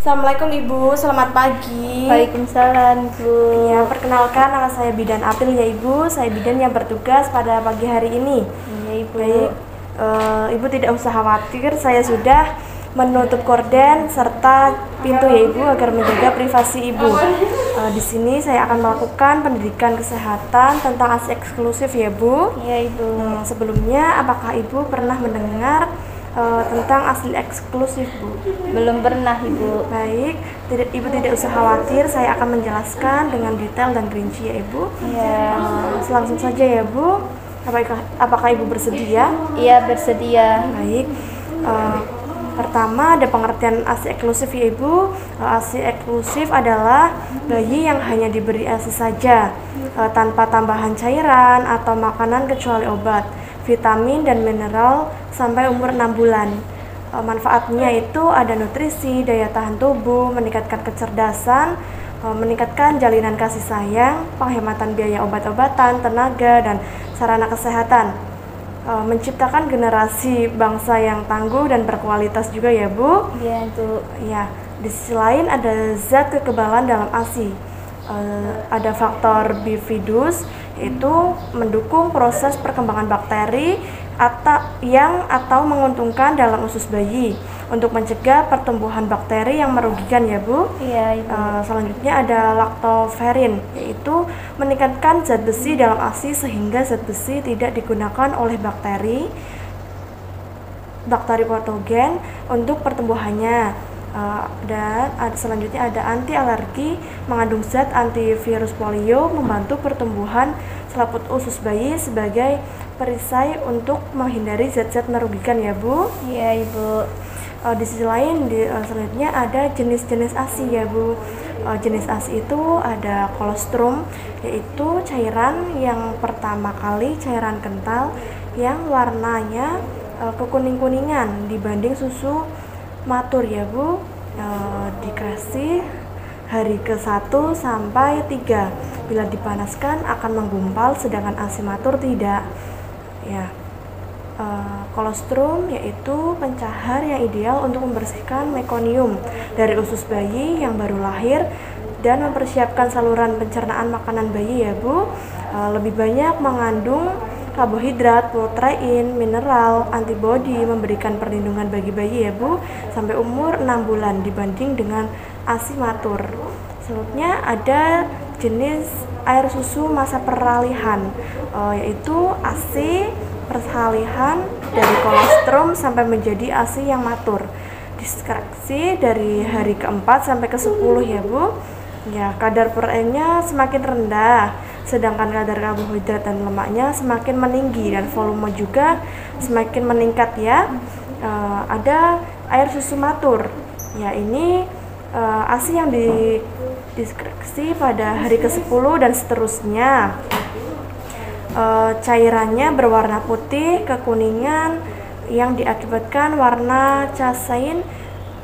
Assalamualaikum Ibu, selamat pagi. Waalaikumsalam, Bu. Ya, perkenalkan nama saya Bidan April ya Ibu. Saya bidan yang bertugas pada pagi hari ini. Iya, Ibu. Baik, Ibu tidak usah khawatir, saya sudah menutup korden serta pintu ya Ibu agar menjaga privasi Ibu. Di sini saya akan melakukan pendidikan kesehatan tentang ASI eksklusif ya Bu. Iya, Ibu. Sebelumnya, apakah Ibu pernah mendengar tentang ASI eksklusif Bu? Belum pernah, Ibu. Baik, Ibu tidak usah khawatir, saya akan menjelaskan dengan detail dan rinci ya Ibu. Iya. Langsung saja ya Bu. Apakah Ibu bersedia? Iya, bersedia. Baik. Pertama ada pengertian ASI eksklusif ya Ibu. ASI eksklusif adalah bayi yang hanya diberi ASI saja, tanpa tambahan cairan atau makanan kecuali obat, vitamin dan mineral sampai umur 6 bulan. Manfaatnya itu ada nutrisi, daya tahan tubuh, meningkatkan kecerdasan, meningkatkan jalinan kasih sayang, penghematan biaya obat-obatan, tenaga, dan sarana kesehatan, menciptakan generasi bangsa yang tangguh dan berkualitas juga ya Bu. Iya, Bu. Ya, di sisi lain ada zat kekebalan dalam ASI. Ada faktor bifidus, yaitu mendukung proses perkembangan bakteri atau menguntungkan dalam usus bayi untuk mencegah pertumbuhan bakteri yang merugikan ya Bu. Iya, Ibu. Selanjutnya ada laktoferin, yaitu meningkatkan zat besi dalam ASI sehingga zat besi tidak digunakan oleh bakteri patogen untuk pertumbuhannya. Dan selanjutnya ada anti alergi, mengandung zat antivirus polio, membantu pertumbuhan selaput usus bayi sebagai perisai untuk menghindari zat-zat merugikan ya Bu. Iya, Ibu. Di sisi lain selanjutnya ada jenis-jenis ASI ya Bu. Jenis ASI itu ada kolostrum, yaitu cairan yang pertama kali cairan kental yang warnanya kekuning-kuningan dibanding susu matur ya Bu. Dikasih hari ke-1 sampai 3. Bila dipanaskan akan menggumpal, sedangkan ASI matur tidak. Ya. Kolostrum yaitu pencahar yang ideal untuk membersihkan mekonium dari usus bayi yang baru lahir dan mempersiapkan saluran pencernaan makanan bayi ya Bu. Lebih banyak mengandung karbohidrat, protein, mineral, antibodi, memberikan perlindungan bagi bayi ya Bu sampai umur 6 bulan dibanding dengan ASI matur. Selanjutnya ada jenis air susu masa peralihan, yaitu ASI persalihan dari kolostrum sampai menjadi ASI yang matur. Diskreksi dari hari ke-4 sampai ke-10 ya Bu. Ya, kadar proteinnya semakin rendah, sedangkan kadar karbohidrat dan lemaknya semakin meninggi dan volume juga semakin meningkat ya. Ada air susu matur. Ya, ini ASI yang didiskreksi pada hari ke-10 dan seterusnya. Cairannya berwarna putih kekuningan yang diakibatkan warna casein,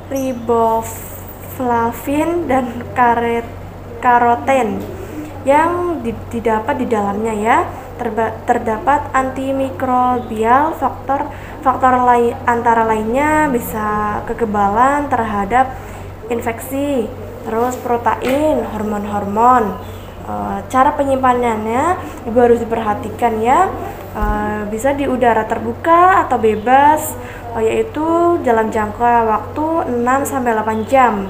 riboflavin dan karoten yang didapat di dalamnya ya. Terdapat antimikrobial, faktor antara lainnya bisa kekebalan terhadap infeksi, terus protein, hormon-hormon. Cara penyimpanannya Ibu harus diperhatikan ya. Bisa di udara terbuka atau bebas, yaitu dalam jangka waktu 6-8 jam.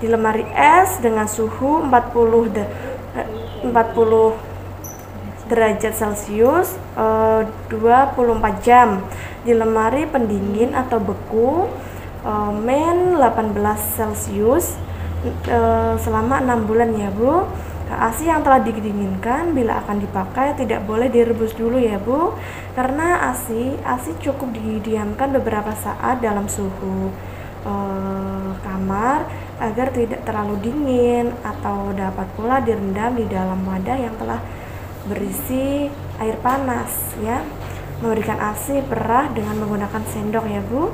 Di lemari es dengan suhu 40 derajat Celcius 24 jam. Di lemari pendingin atau beku min 18 Celcius selama 6 bulan ya Bu. ASI yang telah didinginkan bila akan dipakai tidak boleh direbus dulu ya Bu, karena ASI cukup didiamkan beberapa saat dalam suhu kamar agar tidak terlalu dingin, atau dapat pula direndam di dalam wadah yang telah berisi air panas ya. Memberikan ASI perah dengan menggunakan sendok ya Bu.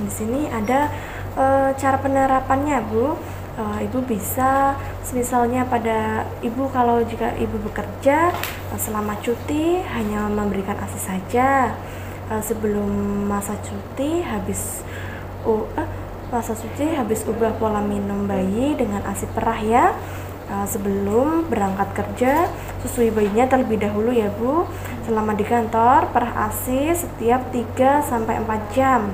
Di sini ada cara penerapannya Bu. Ibu bisa misalnya pada Ibu kalau jika Ibu bekerja selama cuti hanya memberikan ASI saja. Sebelum masa cuti Puasa suci habis ubah pola minum bayi dengan ASI perah ya. Sebelum berangkat kerja, susui bayinya terlebih dahulu ya Bu. Selama di kantor, perah ASI setiap 3-4 jam.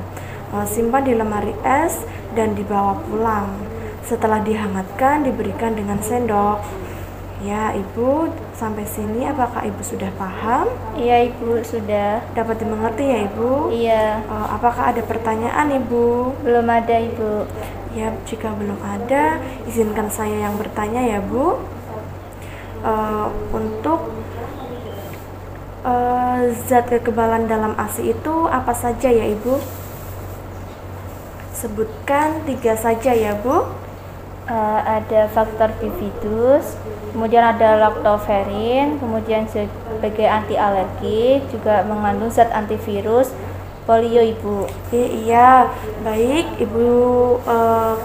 Simpan di lemari es dan dibawa pulang. Setelah dihangatkan, diberikan dengan sendok. Ya Ibu, sampai sini apakah Ibu sudah paham? Iya Ibu, sudah. Dapat dimengerti ya Ibu? Iya. Apakah ada pertanyaan Ibu? Belum ada Ibu. Ya, jika belum ada, izinkan saya yang bertanya ya Bu. Untuk zat kekebalan dalam ASI itu apa saja ya Ibu? Sebutkan 3 saja ya Bu. Ada faktor bifidus, kemudian ada lactoferrin, kemudian sebagai anti alergi, juga mengandung zat antivirus, polio Ibu. Iya, baik Ibu,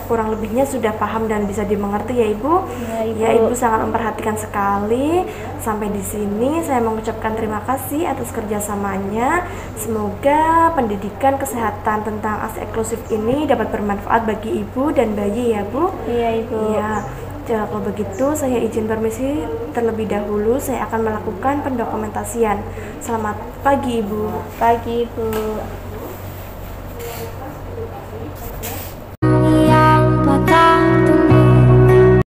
kurang lebihnya sudah paham dan bisa dimengerti ya Ibu. Ya Ibu. Ya Ibu sangat memperhatikan sekali. Sampai di sini saya mengucapkan terima kasih atas kerjasamanya. Semoga pendidikan kesehatan tentang ASI eksklusif ini dapat bermanfaat bagi Ibu dan bayi ya Bu. Iya Ibu. Ya. Kalau begitu saya izin permisi terlebih dahulu, saya akan melakukan pendokumentasian. Selamat pagi Ibu. Pagi Ibu.